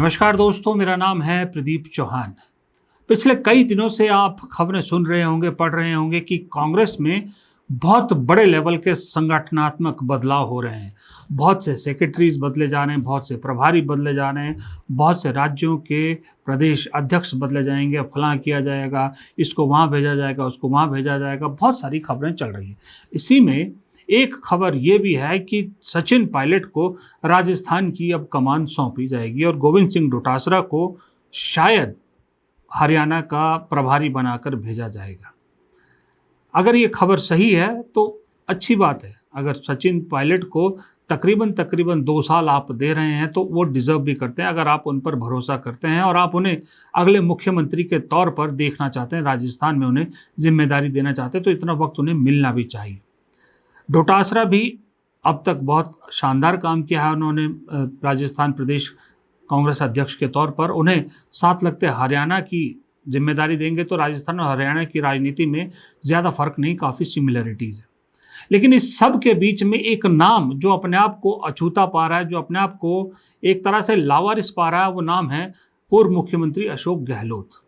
नमस्कार दोस्तों, मेरा नाम है प्रदीप चौहान। पिछले कई दिनों से आप खबरें सुन रहे होंगे, पढ़ रहे होंगे कि कांग्रेस में बहुत बड़े लेवल के संगठनात्मक बदलाव हो रहे हैं। बहुत से सेक्रेटरीज बदले जा रहे हैं, बहुत से प्रभारी बदले जा रहे हैं, बहुत से राज्यों के प्रदेश अध्यक्ष बदले जाएंगे, फलां किया जाएगा, इसको वहाँ भेजा जाएगा, उसको वहाँ भेजा जाएगा। बहुत सारी खबरें चल रही हैं। इसी में एक खबर ये भी है कि सचिन पायलट को राजस्थान की अब कमान सौंपी जाएगी और गोविंद सिंह डोटासरा को शायद हरियाणा का प्रभारी बनाकर भेजा जाएगा। अगर ये खबर सही है तो अच्छी बात है। अगर सचिन पायलट को तकरीबन 2 साल आप दे रहे हैं तो वो डिज़र्व भी करते हैं। अगर आप उन पर भरोसा करते हैं और आप उन्हें अगले मुख्यमंत्री के तौर पर देखना चाहते हैं, राजस्थान में उन्हें जिम्मेदारी देना चाहते हैं, तो इतना वक्त उन्हें मिलना भी चाहिए। डोटासरा भी अब तक बहुत शानदार काम किया है उन्होंने राजस्थान प्रदेश कांग्रेस अध्यक्ष के तौर पर। उन्हें साथ लगते हरियाणा की जिम्मेदारी देंगे तो राजस्थान और हरियाणा की राजनीति में ज़्यादा फर्क नहीं, काफ़ी सिमिलरिटीज़ है। लेकिन इस सब के बीच में एक नाम जो अपने आप को अछूता पा रहा है, जो अपने आप को एक तरह से लावारिस पा रहा है, वो नाम है पूर्व मुख्यमंत्री अशोक गहलोत।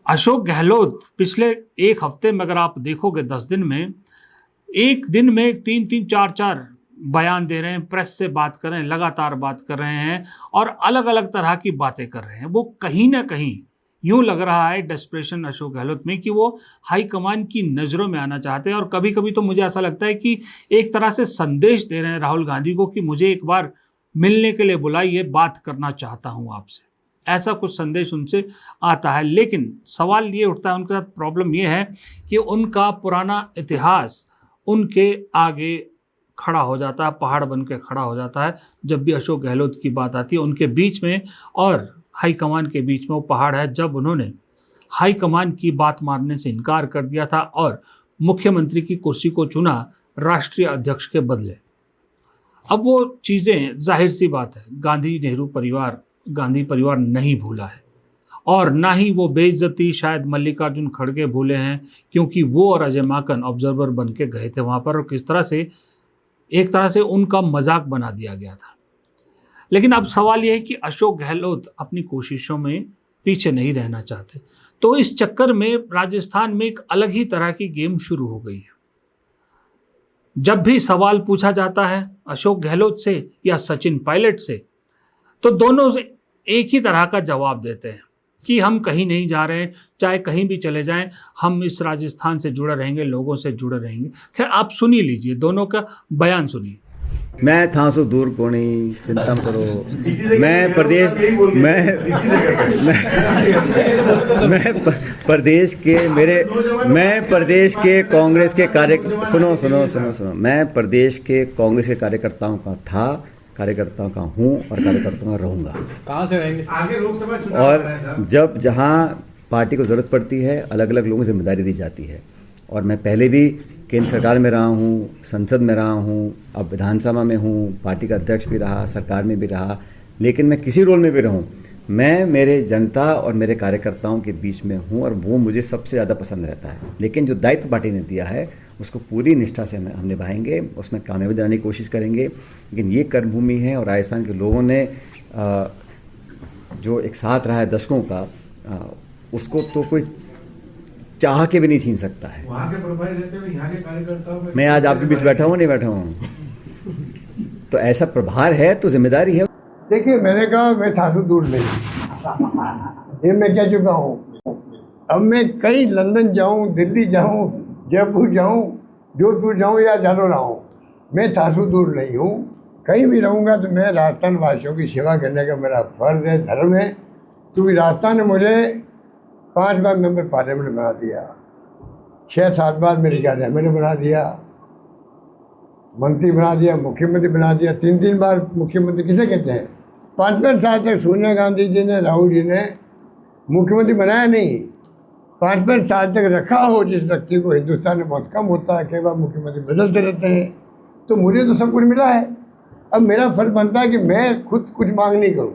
अशोक गहलोत पिछले एक हफ्ते में अगर आप देखोगे 10 दिन में, एक दिन में 3-3, 4-4 बयान दे रहे हैं, प्रेस से बात कर रहे हैं, लगातार बात कर रहे हैं और अलग अलग तरह की बातें कर रहे हैं। वो कहीं ना कहीं यूं लग रहा है डेस्परेशन अशोक गहलोत में कि वो हाईकमान की नज़रों में आना चाहते हैं। और कभी कभी तो मुझे ऐसा लगता है कि एक तरह से संदेश दे रहे हैं राहुल गांधी को कि मुझे एक बार मिलने के लिए बुलाइए, बात करना चाहता हूँ आपसे। ऐसा कुछ संदेश उनसे आता है। लेकिन सवाल ये उठता है, उनके साथ प्रॉब्लम ये है कि उनका पुराना इतिहास उनके आगे खड़ा हो जाता है, पहाड़ बन के खड़ा हो जाता है। जब भी अशोक गहलोत की बात आती है, उनके बीच में और हाईकमान के बीच में वो पहाड़ है। जब उन्होंने हाईकमान की बात मानने से इनकार कर दिया था और मुख्यमंत्री की कुर्सी को चुना राष्ट्रीय अध्यक्ष के बदले, अब वो चीज़ें जाहिर सी बात है गांधी परिवार नहीं भूला है और ना ही वो बेइज्जती शायद मल्लिकार्जुन खड़गे भूले हैं, क्योंकि वो और अजय माकन ऑब्जर्वर बन के गए थे वहाँ पर और किस तरह से एक तरह से उनका मजाक बना दिया गया था। लेकिन अब सवाल ये है कि अशोक गहलोत अपनी कोशिशों में पीछे नहीं रहना चाहते, तो इस चक्कर में राजस्थान में एक अलग ही तरह की गेम शुरू हो गई है। जब भी सवाल पूछा जाता है अशोक गहलोत से या सचिन पायलट से, तो दोनों से एक ही तरह का जवाब देते हैं कि हम कहीं नहीं जा रहे हैं, चाहे कहीं भी चले जाएं, हम इस राजस्थान से जुड़े रहेंगे, लोगों से जुड़े रहेंगे। खैर, आप सुनिए लीजिए, दोनों का बयान सुनिए। मैं था सो दूर कोणी चिंता मत करो। मैं प्रदेश प्रदेश के मैं प्रदेश के कांग्रेस के सुनो मैं प्रदेश के कांग्रेस के कार्यकर्ताओं का हूँ और कार्यकर्ताओं का रहूँगा। कहाँ से रहेंगे आगे लोकसभा चुनाव? और जब जहाँ पार्टी को ज़रूरत पड़ती है, अलग अलग लोगों को जिम्मेदारी दी जाती है। और मैं पहले भी केंद्र सरकार में रहा हूँ, संसद में रहा हूँ, अब विधानसभा में हूँ, पार्टी का अध्यक्ष भी रहा, सरकार में भी रहा। लेकिन मैं किसी रोल में भी रहूँ, मैं मेरे जनता और मेरे कार्यकर्ताओं के बीच में हूँ और वो मुझे सबसे ज़्यादा पसंद रहता है। लेकिन जो दायित्व पार्टी ने दिया है उसको पूरी निष्ठा से हम निभाएंगे, उसमें कामयाबी दिलाने की कोशिश करेंगे। लेकिन ये कर्मभूमि है और राजस्थान के लोगों ने जो एक साथ रहा है दशकों का, उसको तो कोई चाह के भी नहीं छीन सकता है। वहाँ के प्रभारी रहते हुए यहाँ के कार्यकर्ताओं में मैं आज आपके बीच बैठा हूँ, नहीं बैठा हूँ, तो ऐसा प्रभार है तो जिम्मेदारी है। देखिए, मैंने कहा मैं ठाकुर दूर नहीं, ये मैं कह चुका हूँ। अब मैं कहीं लंदन जाऊँ, दिल्ली जाऊँ, जयपुर जाऊँ, जोधपुर जाऊँ या जालोर आऊँ, मैं ठाकुर दूर नहीं हूँ। कहीं भी रहूँगा तो मैं राजस्थान वासियों की सेवा करने का मेरा फर्ज है, धर्म है। क्योंकि राजस्थान ने मुझे 5 बार मेंबर पार्लियामेंट बना दिया, 6-7 बार मेरे ख्याल एमएलए बना दिया, मंत्री बना दिया, मुख्यमंत्री बना दिया, 3-3 बार मुख्यमंत्री किसे कहते हैं। 5-5 साल तक सोनिया गांधी जी ने, राहुल जी ने मुख्यमंत्री बनाया नहीं, 5-5 साल तक रखा हो जिस व्यक्ति को। हिंदुस्तान में बहुत कम होता है, कई बार मुख्यमंत्री बदलते रहते हैं। तो मुझे तो सब कुछ मिला है। अब मेरा फर्ज बनता है कि मैं खुद कुछ मांग नहीं करूँ,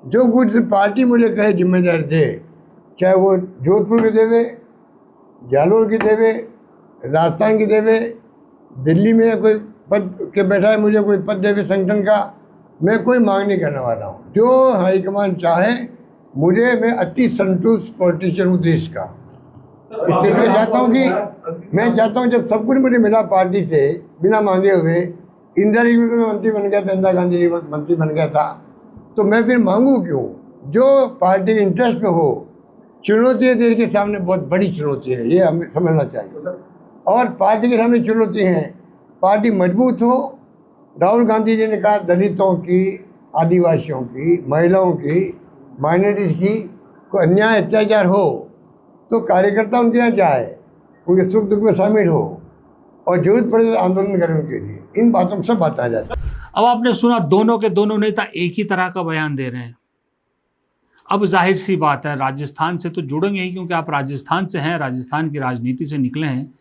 जो कुछ पार्टी मुझे कहे जिम्मेदारी दे, चाहे वो जोधपुर की देवे, जालोर की देवे, राजस्थान की देवे, दिल्ली में कोई पद के बैठा है मुझे कोई पद देवे संगठन का, मैं कोई मांग नहीं करने वाला हूँ। जो हाईकमान चाहे, मुझे, मैं अति संतुष्ट पॉलिटिशियन हूँ देश का। इसलिए मैं चाहता हूँ जब सब कुछ मुझे मिला पार्टी से बिना मांगे हुए, इंदिरा जी में मंत्री बन गया था, इंदिरा गांधी जी मंत्री बन गया था, तो मैं फिर मांगू क्यों? जो पार्टी इंटरेस्ट में हो। चुनौती है देश के सामने, बहुत बड़ी चुनौती है, ये हमें समझना चाहिए। और पार्टी के सामने चुनौती है, पार्टी मजबूत हो। राहुल गांधी जी ने कहा दलितों की, आदिवासियों की, महिलाओं की, माइनॉरिटीज की कोई अन्याय अत्याचार हो तो कार्यकर्ता उनके यहाँ जाए, उनके सुख दुख में शामिल हो और जरूरत पड़े तो आंदोलन करें उनके लिए। इन बातों में सब बात आ जाती है। अब आपने सुना दोनों के दोनों नेता एक ही तरह का बयान दे रहे हैं। अब जाहिर सी बात है राजस्थान से तो जुड़ेंगे ही, क्योंकि आप राजस्थान से हैं, राजस्थान की राजनीति से निकले हैं।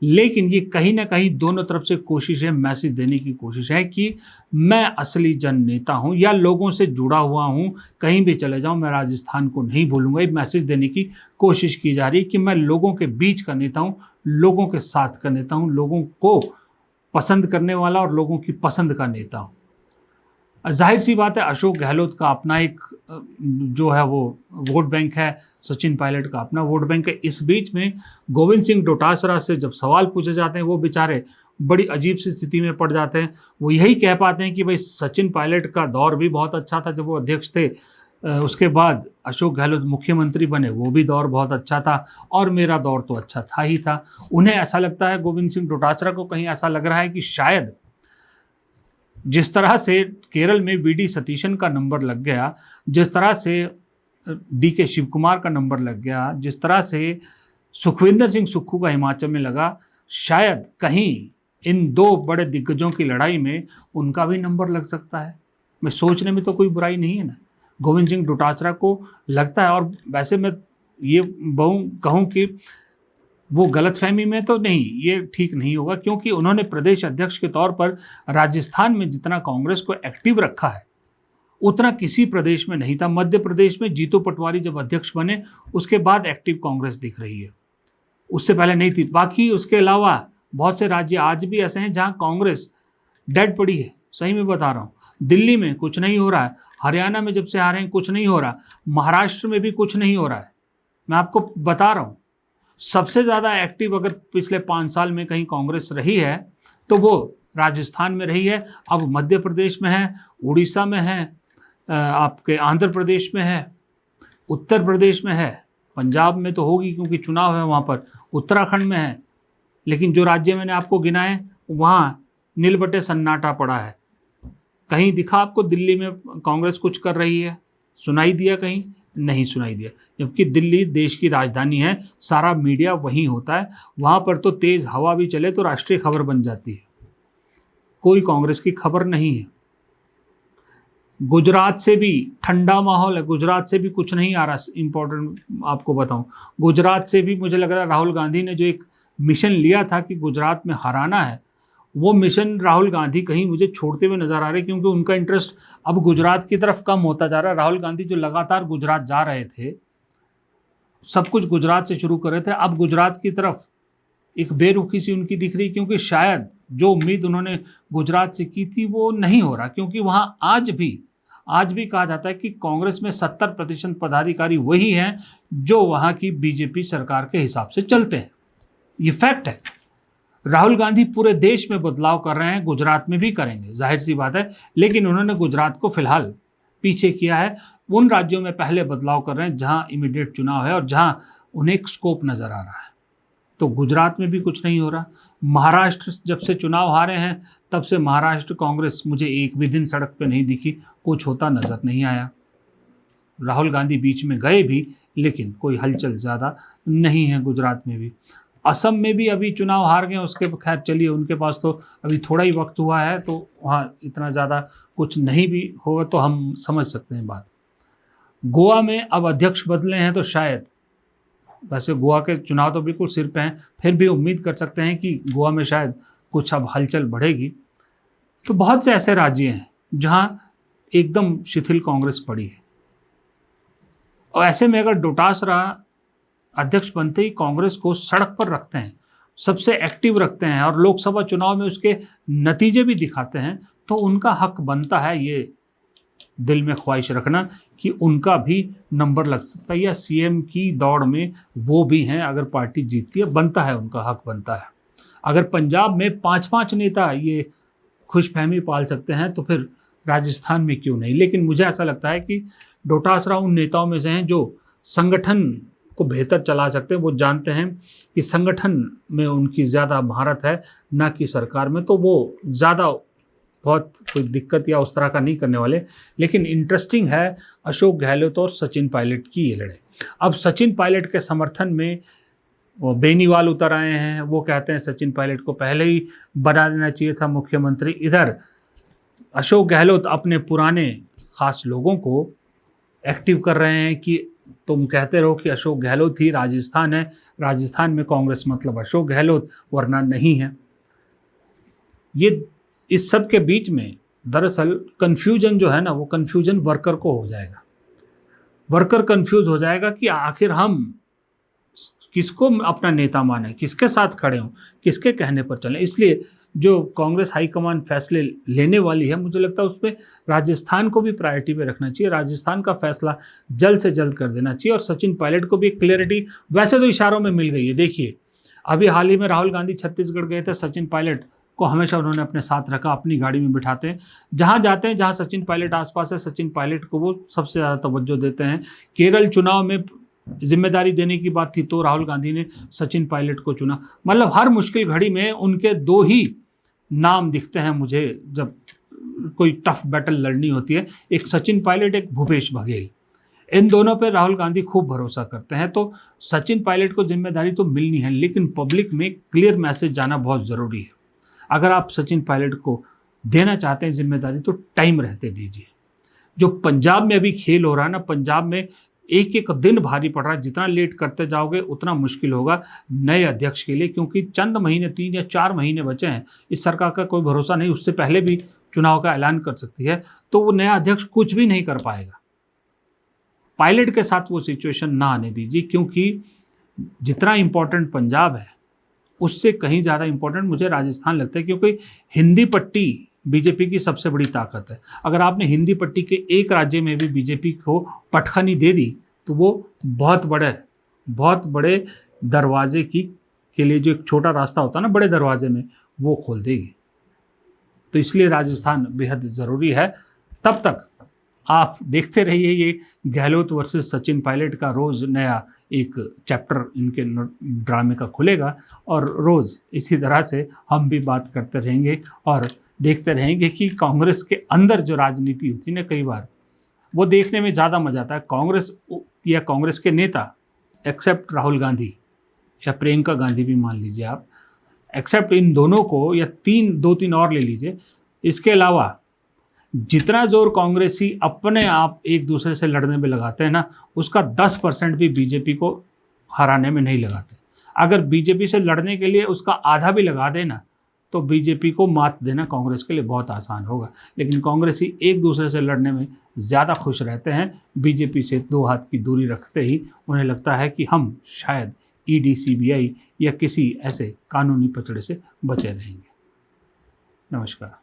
लेकिन ये कहीं ना कहीं दोनों तरफ से कोशिश है, मैसेज देने की कोशिश है कि मैं असली जन नेता हूं या लोगों से जुड़ा हुआ हूं, कहीं भी चले जाऊं मैं राजस्थान को नहीं भूलूंगा। ये मैसेज देने की कोशिश की जा रही है कि मैं लोगों के बीच का नेता हूं, लोगों के साथ का नेता हूं, लोगों को पसंद करने वाला और लोगों की पसंद का नेता हूं। जाहिर सी बात है अशोक गहलोत का अपना एक जो है वो वोट बैंक है, सचिन पायलट का अपना वोट बैंक है। इस बीच में गोविंद सिंह डोटासरा से जब सवाल पूछे जाते हैं वो बेचारे बड़ी अजीब सी स्थिति में पड़ जाते हैं। वो यही कह पाते हैं कि भाई सचिन पायलट का दौर भी बहुत अच्छा था जब वो अध्यक्ष थे, उसके बाद अशोक गहलोत मुख्यमंत्री बने, वो भी दौर बहुत अच्छा था, और मेरा दौर तो अच्छा था ही था। उन्हें ऐसा लगता है, गोविंद सिंह डोटासरा को कहीं ऐसा लग रहा है कि शायद जिस तरह से केरल में वीडी सतीशन का नंबर लग गया, जिस तरह से डीके शिव कुमार का नंबर लग गया, जिस तरह से सुखविंदर सिंह सुक्खू का हिमाचल में लगा, शायद कहीं इन दो बड़े दिग्गजों की लड़ाई में उनका भी नंबर लग सकता है। मैं सोचने में तो कोई बुराई नहीं है ना। गोविंद सिंह डोटासरा को लगता है, और वैसे मैं ये कहूँ कि वो गलतफहमी में तो नहीं, ये ठीक नहीं होगा, क्योंकि उन्होंने प्रदेश अध्यक्ष के तौर पर राजस्थान में जितना कांग्रेस को एक्टिव रखा है उतना किसी प्रदेश में नहीं था। मध्य प्रदेश में जीतू पटवारी जब अध्यक्ष बने उसके बाद एक्टिव कांग्रेस दिख रही है, उससे पहले नहीं थी। बाकी उसके अलावा बहुत से राज्य आज भी ऐसे हैं जहां कांग्रेस डेड पड़ी है, सही में बता रहा हूँ। दिल्ली में कुछ नहीं हो रहा है, हरियाणा में जब से आ रहे हैं कुछ नहीं हो रहा, महाराष्ट्र में भी कुछ नहीं हो रहा है। मैं आपको बता रहा हूँ, सबसे ज़्यादा एक्टिव अगर पिछले 5 साल में कहीं कांग्रेस रही है तो वो राजस्थान में रही है। अब मध्य प्रदेश में है, उड़ीसा में है, आपके आंध्र प्रदेश में है, उत्तर प्रदेश में है, पंजाब में तो होगी क्योंकि चुनाव है वहाँ पर, उत्तराखंड में है। लेकिन जो राज्य मैंने आपको गिनाए वहाँ नीलबटे सन्नाटा पड़ा है। कहीं दिखा आपको दिल्ली में कांग्रेस कुछ कर रही है? सुनाई दिया? कहीं नहीं सुनाई दिया। जबकि दिल्ली देश की राजधानी है, सारा मीडिया वहीं होता है, वहाँ पर तो तेज़ हवा भी चले तो राष्ट्रीय खबर बन जाती है। कोई कांग्रेस की खबर नहीं है। गुजरात से भी ठंडा माहौल है, गुजरात से भी कुछ नहीं आ रहा। इम्पोर्टेंट आपको बताऊं, गुजरात से भी मुझे लग रहा है राहुल गांधी ने जो एक मिशन लिया था कि गुजरात में हराना है, वो मिशन राहुल गांधी कहीं मुझे छोड़ते हुए नजर आ रहे, क्योंकि उनका इंटरेस्ट अब गुजरात की तरफ कम होता जा रहा है। राहुल गांधी जो लगातार गुजरात जा रहे थे, सब कुछ गुजरात से शुरू कर रहे थे, अब गुजरात की तरफ एक बेरुखी सी उनकी दिख रही, क्योंकि शायद जो उम्मीद उन्होंने गुजरात से की थी वो नहीं हो रहा। क्योंकि वहाँ आज भी कहा जाता है कि कांग्रेस में 70% पदाधिकारी वही हैं जो वहाँ की बीजेपी सरकार के हिसाब से चलते हैं। ये फैक्ट है। राहुल गांधी पूरे देश में बदलाव कर रहे हैं, गुजरात में भी करेंगे, जाहिर सी बात है। लेकिन उन्होंने गुजरात को फिलहाल पीछे किया है। उन राज्यों में पहले बदलाव कर रहे हैं जहां इमीडिएट चुनाव है और जहां उन्हें एक स्कोप नज़र आ रहा है। तो गुजरात में भी कुछ नहीं हो रहा। महाराष्ट्र जब से चुनाव हारे हैं तब से महाराष्ट्र कांग्रेस मुझे एक भी दिन सड़क पे नहीं दिखी, कुछ होता नज़र नहीं आया। राहुल गांधी बीच में गए भी, लेकिन कोई हलचल ज़्यादा नहीं है गुजरात में भी। असम में भी अभी चुनाव हार गए, उसके खैर चलिए, उनके पास तो अभी थोड़ा ही वक्त हुआ है, तो वहाँ इतना ज़्यादा कुछ नहीं भी होगा तो हम समझ सकते हैं बात। गोवा में अब अध्यक्ष बदले हैं तो शायद, वैसे गोवा के चुनाव तो बिल्कुल सिर पे हैं, फिर भी उम्मीद कर सकते हैं कि गोवा में शायद कुछ अब हलचल बढ़ेगी। तो बहुत से ऐसे राज्य हैं जहाँ एकदम शिथिल कांग्रेस पड़ी है, और ऐसे में अगर डोटासरा अध्यक्ष बनते ही कांग्रेस को सड़क पर रखते हैं, सबसे एक्टिव रखते हैं और लोकसभा चुनाव में उसके नतीजे भी दिखाते हैं, तो उनका हक बनता है ये दिल में ख्वाहिश रखना कि उनका भी नंबर लग सकता है या सीएम की दौड़ में वो भी हैं। अगर पार्टी जीतती है, बनता है, उनका हक बनता है। अगर पंजाब में 5-5 नेता ये खुशफहमी पाल सकते हैं तो फिर राजस्थान में क्यों नहीं। लेकिन मुझे ऐसा लगता है कि डोटासरा उन नेताओं में से हैं जो संगठन को बेहतर चला सकते हैं। वो जानते हैं कि संगठन में उनकी ज़्यादा महारत है, ना कि सरकार में, तो वो ज़्यादा बहुत कोई दिक्कत या उस तरह का नहीं करने वाले। लेकिन इंटरेस्टिंग है अशोक गहलोत और सचिन पायलट की ये लड़ाई। अब सचिन पायलट के समर्थन में वो बेनीवाल उतर आए हैं। वो कहते हैं सचिन पायलट को पहले ही बना देना चाहिए था मुख्यमंत्री। इधर अशोक गहलोत अपने पुराने खास लोगों को एक्टिव कर रहे हैं कि तुम कहते रहो कि अशोक गहलोत ही राजस्थान है, राजस्थान में कांग्रेस मतलब अशोक गहलोत, वरना नहीं है। ये इस सब के बीच में दरअसल कन्फ्यूजन जो है ना, वो कन्फ्यूजन वर्कर को हो जाएगा। वर्कर कंफ्यूज हो जाएगा कि आखिर हम किसको अपना नेता माने, किसके साथ खड़े हों, किसके कहने पर चलें। इसलिए जो कांग्रेस हाईकमान फैसले लेने वाली है, मुझे लगता है उस पर राजस्थान को भी प्रायोरिटी पे रखना चाहिए। राजस्थान का फैसला जल्द से जल्द कर देना चाहिए। और सचिन पायलट को भी एक क्लियरिटी वैसे तो इशारों में मिल गई है। देखिए, अभी हाल ही में राहुल गांधी छत्तीसगढ़ गए थे। सचिन पायलट को हमेशा उन्होंने अपने साथ रखा, अपनी गाड़ी में बिठाते हैं। जहाँ जाते हैं, जहाँ सचिन पायलट आसपास है, सचिन पायलट को वो सबसे ज़्यादा तवज्जो देते हैं। केरल चुनाव में जिम्मेदारी देने की बात थी तो राहुल गांधी ने सचिन पायलट को चुना। मतलब हर मुश्किल घड़ी में उनके दो ही नाम दिखते हैं मुझे जब कोई टफ बैटल लड़नी होती है, एक सचिन पायलट, एक भूपेश बघेल। इन दोनों पे राहुल गांधी खूब भरोसा करते हैं। तो सचिन पायलट को जिम्मेदारी तो मिलनी है, लेकिन पब्लिक में क्लियर मैसेज जाना बहुत ज़रूरी है। अगर आप सचिन पायलट को देना चाहते हैं जिम्मेदारी तो टाइम रहते दीजिए। जो पंजाब में अभी खेल हो रहा है ना, पंजाब में एक एक दिन भारी पड़ रहा है। जितना लेट करते जाओगे उतना मुश्किल होगा नए अध्यक्ष के लिए, क्योंकि चंद महीने, 3 या 4 महीने बचे हैं। इस सरकार का कोई भरोसा नहीं, उससे पहले भी चुनाव का ऐलान कर सकती है। तो वो नया अध्यक्ष कुछ भी नहीं कर पाएगा। पायलट के साथ वो सिचुएशन ना आने दीजिए, क्योंकि जितना इम्पोर्टेंट पंजाब है उससे कहीं ज़्यादा इम्पोर्टेंट मुझे राजस्थान लगता है, क्योंकि हिंदी पट्टी बीजेपी की सबसे बड़ी ताकत है। अगर आपने हिंदी पट्टी के एक राज्य में भी बीजेपी को पटखनी दे दी तो वो बहुत बड़े दरवाजे के लिए जो एक छोटा रास्ता होता है ना बड़े दरवाजे में, वो खोल देगी। तो इसलिए राजस्थान बेहद ज़रूरी है। तब तक आप देखते रहिए ये गहलोत वर्सेस सचिन पायलट का रोज़ नया एक चैप्टर इनके ड्रामे का खुलेगा, और रोज़ इसी तरह से हम भी बात करते रहेंगे और देखते रहेंगे कि कांग्रेस के अंदर जो राजनीति होती है ना, कई बार वो देखने में ज़्यादा मज़ा आता है। कांग्रेस या कांग्रेस के नेता, एक्सेप्ट राहुल गांधी या प्रियंका गांधी भी मान लीजिए आप, एक्सेप्ट इन दोनों को, या 2-3 और ले लीजिए, इसके अलावा जितना जोर कांग्रेसी अपने आप एक दूसरे से लड़ने में लगाते हैं ना, उसका 10% भी बीजेपी को हराने में नहीं लगाते। अगर बीजेपी से लड़ने के लिए उसका आधा भी लगा देना तो बीजेपी को मात देना कांग्रेस के लिए बहुत आसान होगा। लेकिन कांग्रेसी एक दूसरे से लड़ने में ज़्यादा खुश रहते हैं। बीजेपी से 2 हाथ की दूरी रखते ही उन्हें लगता है कि हम शायद ईडी, सीबीआई या किसी ऐसे कानूनी पचड़े से बचे रहेंगे। नमस्कार।